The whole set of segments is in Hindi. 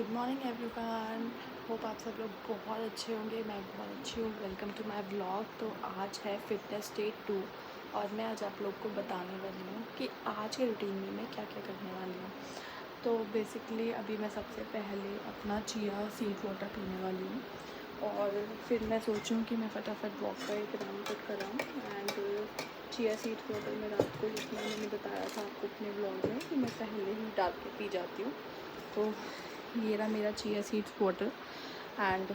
Good morning everyone. होप आप सब लोग बहुत अच्छे होंगे। मैं बहुत अच्छी हूँ। Welcome to my blog. तो आज है फिटनेस डे 2 और मैं आज आप लोग को बताने वाली हूँ कि आज के रूटीन में मैं क्या क्या करने वाली हूँ। तो बेसिकली अभी मैं सबसे पहले अपना चिया सीड वाटर पीने वाली हूँ और फिर मैं सोच रही हूँ कि मैं फटाफट वॉक का एक राउंड कट कराऊँ। एंड चिया सीड वाटर में रात को जितना मैंने बताया था आपको अपने ब्लॉग में कि मैं पहले ही डाल के पी जाती हूँ। तो ये रहा मेरा चिया सीड्स वाटर। एंड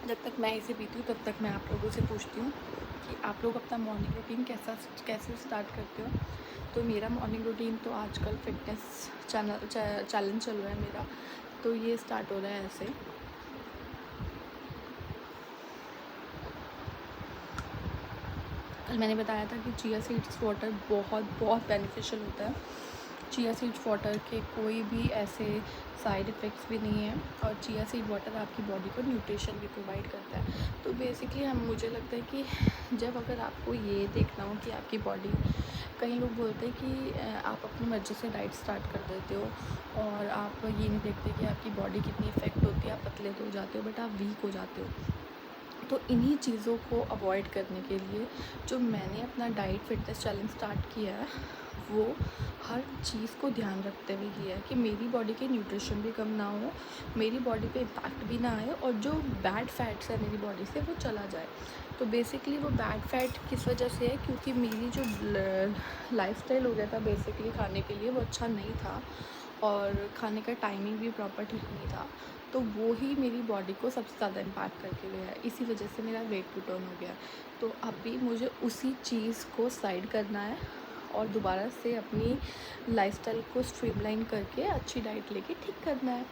जब तक मैं इसे पीती हूँ तब तक मैं आप लोगों से पूछती हूँ कि आप लोग अपना मॉर्निंग रूटीन कैसे स्टार्ट करते हो। तो मेरा मॉर्निंग रूटीन तो आजकल फिटनेस चैलेंज चल रहा है मेरा। तो ये स्टार्ट हो रहा है ऐसे। कल मैंने बताया था कि चिया सीड्स वाटर बहुत बहुत बेनिफिशियल होता है। चिया सीड्स वाटर के कोई भी ऐसे साइड इफ़ेक्ट्स भी नहीं है और चिया सीड वाटर आपकी बॉडी को न्यूट्रिशन भी प्रोवाइड करता है। तो बेसिकली मुझे लगता है कि जब अगर आपको ये देखना हो कि आपकी बॉडी, कई लोग बोलते हैं कि आप अपनी मर्ज़ी से डाइट स्टार्ट कर देते हो और आप ये नहीं देखते कि आपकी बॉडी कितनी इफ़ेक्ट होती है। आप पतले तो हो जाते हो बट आप वीक हो जाते हो। तो इन्हीं चीज़ों को अवॉइड करने के लिए जो मैंने अपना डाइट फिटनेस चैलेंज स्टार्ट किया है वो हर चीज़ को ध्यान रखते हुए किया है कि मेरी बॉडी के न्यूट्रिशन भी कम ना हो, मेरी बॉडी पे इम्पैक्ट भी ना आए और जो बैड फैट्स है मेरी बॉडी से वो चला जाए। तो बेसिकली वो बैड फैट किस वजह से है, क्योंकि मेरी जो लाइफस्टाइल हो गया था बेसिकली खाने के लिए वो अच्छा नहीं था और खाने का टाइमिंग भी प्रॉपर ठीक नहीं था। तो वो ही मेरी बॉडी को सबसे ज़्यादा इम्पैक्ट करके गया है। इसी वजह से मेरा वेट पुट ऑन हो गया। तो अभी मुझे उसी चीज़ को साइड करना है और दोबारा से अपनी लाइफस्टाइल को स्ट्रीमलाइन करके अच्छी डाइट लेके ठीक करना है।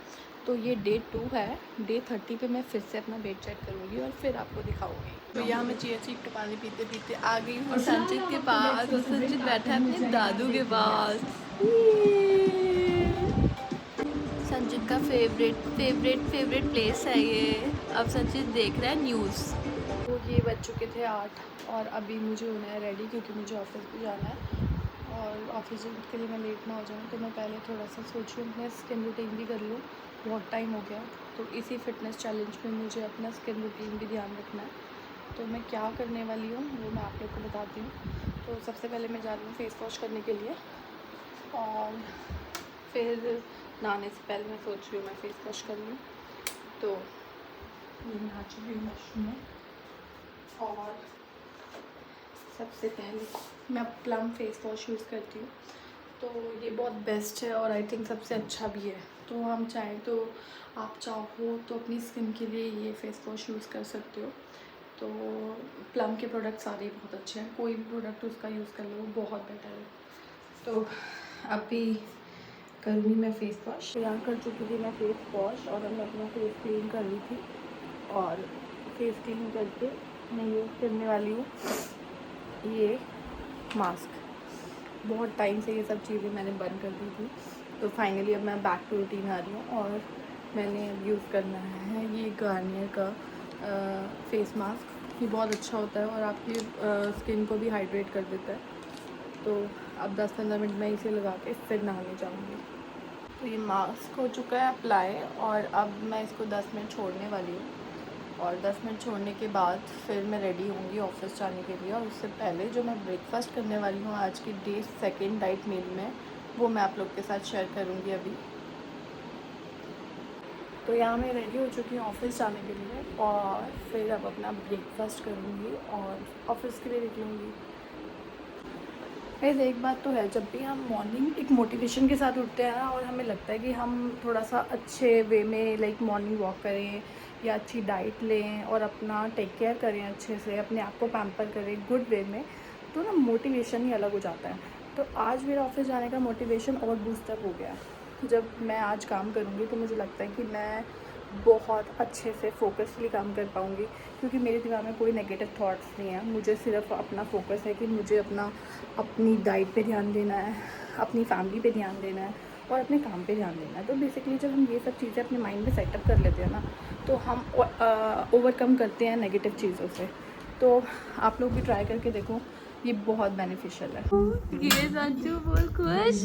तो ये डे 2 है। डे 30 पे मैं फिर से अपना वेट चेक करूँगी और फिर आपको दिखाऊँगी। तो यहाँ मैं चिया सीड का पानी पीते पीते आ गई हूँ संचित के पास और संचित बैठा है अपने दादू के पास। संचित का फेवरेट प्लेस है ये। अब संचित देख रहा है न्यूज़। तो ये बज चुके थे 8 और अभी मुझे होना है रेडी क्योंकि मुझे ऑफिस भी जाना है और ऑफिस के लिए मैं लेट ना हो जाऊँ। तो मैं पहले थोड़ा सा सोच रही हूँ अपना स्किन रूटीन भी कर लूँ, बहुत टाइम हो गया। तो इसी फिटनेस चैलेंज में मुझे अपना स्किन रूटीन भी ध्यान रखना है। तो मैं क्या करने वाली हूँ वो मैं आप लोग को बताती हूँ। तो सबसे पहले मैं जा रही हूँ फेस वॉश करने के लिए और फिर नहाने से पहले मैं सोच रही हूँ मैं फेस वॉश कर लूँ। तो ये नहा चुकी हूँ वॉशरूम में और सबसे पहले मैं प्लम फेस वॉश यूज़ करती हूँ। तो ये बहुत बेस्ट है और आई थिंक सबसे अच्छा भी है। तो हम चाहें तो आप चाहो तो अपनी स्किन के लिए ये फेस वॉश यूज़ कर सकते हो। तो प्लम के प्रोडक्ट सारे बहुत अच्छे हैं, कोई भी प्रोडक्ट उसका यूज़ कर लो बहुत बेटर है। तो अभी करूँगी मैं फेस वॉश। यहाँ कर चुकी थी मैं फेस वॉश और अब मैं अपना फेस क्लीन कर रही थी और फेस क्लीन करके मैं यूज़ करने वाली हूँ ये मास्क। बहुत टाइम से ये सब चीज़ें मैंने बंद कर दी थी। तो फाइनली अब मैं बैक टू रूटीन आ रही हूँ और मैंने अब यूज़ करना है ये गार्नियर का फेस मास्क। ये बहुत अच्छा होता है और आपकी स्किन को भी हाइड्रेट कर देता है। तो अब 10-15 मिनट में इसे लगा के फिर नहाने जाऊँगी। तो ये मास्क हो चुका है अप्लाई और अब मैं इसको 10 मिनट छोड़ने वाली हूँ और 10 मिनट छोड़ने के बाद फिर मैं रेडी होंगी ऑफिस जाने के लिए। और उससे पहले जो मैं ब्रेकफास्ट करने वाली हूँ आज की डे 2 डाइट मील में, वो मैं आप लोग के साथ शेयर करूँगी अभी। तो यहाँ मैं रेडी हो चुकी हूँ ऑफिस जाने के लिए और फिर अब अपना ब्रेकफास्ट करूँगी और ऑफिस के लिए निकलूँगी। वैसे एक बात तो है, जब भी हम मॉर्निंग एक मोटिवेशन के साथ उठते हैं ना और हमें लगता है कि हम थोड़ा सा अच्छे वे में लाइक मॉर्निंग वॉक करें या अच्छी डाइट लें और अपना टेक केयर करें, अच्छे से अपने आप को पैम्पर करें गुड वे में, तो ना मोटिवेशन ही अलग हो जाता है। तो आज मेरा ऑफिस जाने का मोटिवेशन और बूस्टअप हो गया। जब मैं आज काम करूँगी तो मुझे लगता है कि मैं बहुत अच्छे से फोकसली काम कर पाऊँगी क्योंकि मेरे दिमाग में कोई नेगेटिव थॉट्स नहीं है। मुझे सिर्फ अपना फोकस है कि मुझे अपनी डाइट पे ध्यान देना है, अपनी फैमिली पे ध्यान देना है और अपने काम पे ध्यान देना है। तो बेसिकली जब हम ये सब चीज़ें अपने माइंड में सेटअप कर लेते हैं ना तो हम ओवरकम करते हैं नेगेटिव चीज़ों से। तो आप लोग भी ट्राई करके देखो ये बहुत बेनिफिशियल है। ये संजू बोल खुश,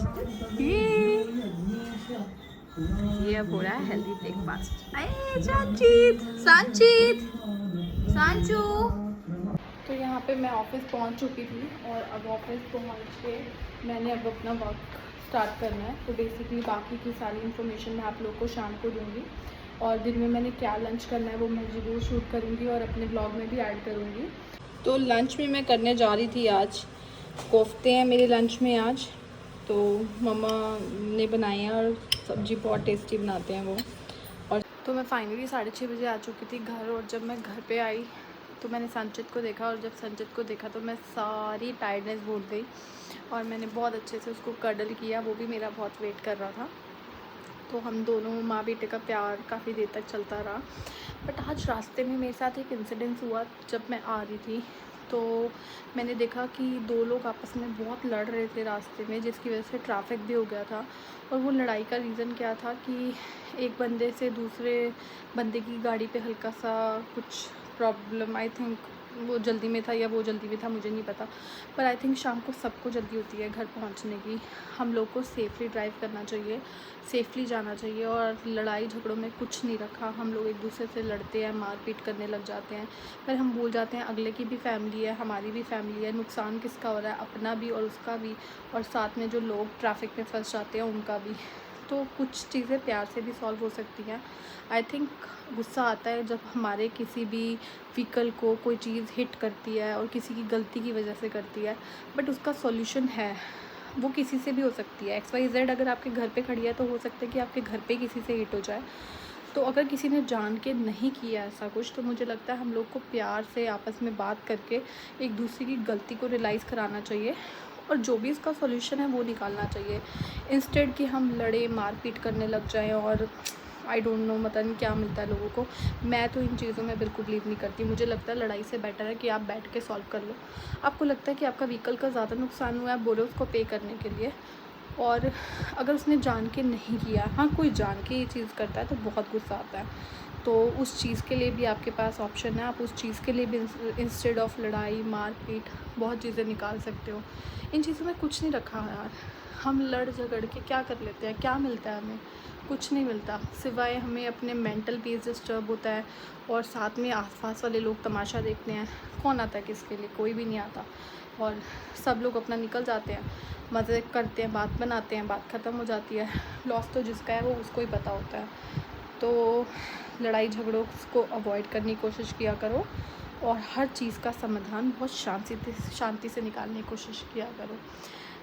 ये अब हो रहा है हेल्दी ब्रेकफास्ट। अरे संजीत, संजीत, संजू। तो यहाँ पे मैं ऑफिस पहुँच चुकी थी और अब ऑफिस पहुँच के मैंने अब अपना वर्क स्टार्ट करना है। तो बेसिकली बाकी की सारी इन्फॉर्मेशन मैं आप लोग को शाम को दूँगी और दिन में मैंने क्या लंच करना है वो मैं ज़रूर शूट करूँगी और अपने ब्लॉग में भी ऐड करूँगी। तो लंच में मैं करने जा रही थी आज कोफ्ते हैं मेरे लंच में आज। तो मम्मा ने बनाए हैं और सब्ज़ी बहुत टेस्टी बनाते हैं वो। और तो मैं फाइनली 6:30 बजे आ चुकी थी घर और जब मैं घर पे आई तो मैंने संचित को देखा और जब संचित को देखा तो मैं सारी टायर्डनेस भूल गई और मैंने बहुत अच्छे से उसको कडल किया। वो भी मेरा बहुत वेट कर रहा था। तो हम दोनों माँ बेटे का प्यार काफ़ी देर तक चलता रहा। बट आज रास्ते में मेरे साथ एक इंसिडेंस हुआ। जब मैं आ रही थी तो मैंने देखा कि 2 लोग आपस में बहुत लड़ रहे थे रास्ते में, जिसकी वजह से ट्रैफिक भी हो गया था। और वो लड़ाई का रीज़न क्या था कि एक बंदे से दूसरे बंदे की गाड़ी पे हल्का सा कुछ प्रॉब्लम, आई थिंक वो जल्दी में था या वो जल्दी में था, मुझे नहीं पता। पर आई थिंक शाम को सबको जल्दी होती है घर पहुंचने की। हम लोग को सेफ़ली ड्राइव करना चाहिए, सेफ़ली जाना चाहिए और लड़ाई झगड़ों में कुछ नहीं रखा। हम लोग एक दूसरे से लड़ते हैं, मारपीट करने लग जाते हैं, पर हम भूल जाते हैं अगले की भी फैमिली है, हमारी भी फैमिली है। नुकसान किसका हो रहा है? अपना भी और उसका भी, और साथ में जो लोग ट्रैफिक में फंस जाते हैं उनका भी। तो कुछ चीज़ें प्यार से भी सॉल्व हो सकती हैं। आई थिंक गुस्सा आता है जब हमारे किसी भी व्हीकल को कोई चीज़ हिट करती है और किसी की गलती की वजह से करती है, बट उसका सॉल्यूशन है। वो किसी से भी हो सकती है। XYZ अगर आपके घर पे खड़ी है तो हो सकता है कि आपके घर पे किसी से हिट हो जाए। तो अगर किसी ने जान के नहीं किया ऐसा कुछ, तो मुझे लगता है हम लोग को प्यार से आपस में बात करके एक दूसरे की गलती को रियलाइज़ कराना चाहिए और जो भी इसका सॉल्यूशन है वो निकालना चाहिए, इंस्टेड कि हम लड़े मारपीट करने लग जाएं। और आई डोंट नो, पता नहीं क्या मिलता है लोगों को। मैं तो इन चीज़ों में बिल्कुल बिलीव नहीं करती। मुझे लगता है लड़ाई से बेटर है कि आप बैठ के सॉल्व कर लो। आपको लगता है कि आपका व्हीकल का ज़्यादा नुकसान हुआ है, आप बोलो उसको पे करने के लिए। और अगर उसने जान के नहीं किया, हाँ कोई जान के ये चीज़ करता है तो बहुत गुस्सा आता है, तो उस चीज़ के लिए भी आपके पास ऑप्शन है। आप उस चीज़ के लिए भी इंस्टेड ऑफ लड़ाई मारपीट बहुत चीज़ें निकाल सकते हो। इन चीज़ों में कुछ नहीं रखा है यार। हम लड़ झगड़ के क्या कर लेते हैं? क्या मिलता है हमें? कुछ नहीं मिलता, सिवाय हमें अपने मेंटल पीस डिस्टर्ब होता है और साथ में आसपास वाले लोग तमाशा देखते हैं। कौन आता है किसके लिए? कोई भी नहीं आता। और सब लोग अपना निकल जाते हैं, मज़े करते हैं, बात बनाते हैं, बात ख़त्म हो जाती है। लॉस तो जिसका है वो उसको ही पता होता है। तो लड़ाई झगड़ों को अवॉइड करने की कोशिश किया करो और हर चीज़ का समाधान बहुत शांति से निकालने की कोशिश किया करो।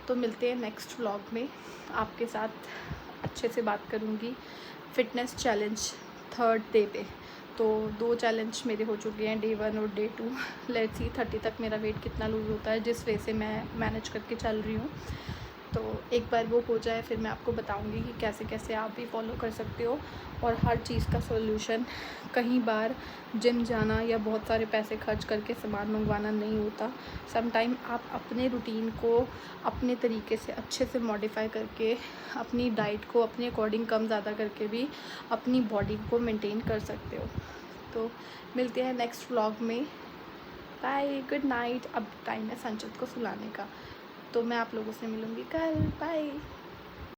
तो मिलते हैं नेक्स्ट व्लॉग में। आपके साथ अच्छे से बात करूँगी फ़िटनेस चैलेंज 3rd डे पे। तो 2 चैलेंज मेरे हो चुके हैं, डे 1 और डे 2। लेट्स सी 30 तक मेरा वेट कितना लूज़ होता है, जिस वे से मैं मैनेज करके चल रही हूँ। तो एक बार वो हो जाए फिर मैं आपको बताऊंगी कि कैसे कैसे आप भी फॉलो कर सकते हो। और हर चीज़ का सॉल्यूशन कहीं बार जिम जाना या बहुत सारे पैसे खर्च करके सामान मंगवाना नहीं होता। सम टाइम आप अपने रूटीन को अपने तरीके से अच्छे से मॉडिफाई करके, अपनी डाइट को अपने अकॉर्डिंग कम ज़्यादा करके भी अपनी बॉडी को मेंटेन कर सकते हो। तो मिलते हैं नेक्स्ट व्लॉग में। Bye, good night. अब टाइम है संचित को सुलाने का, तो मैं आप लोगों से मिलूँगी कल। बाय।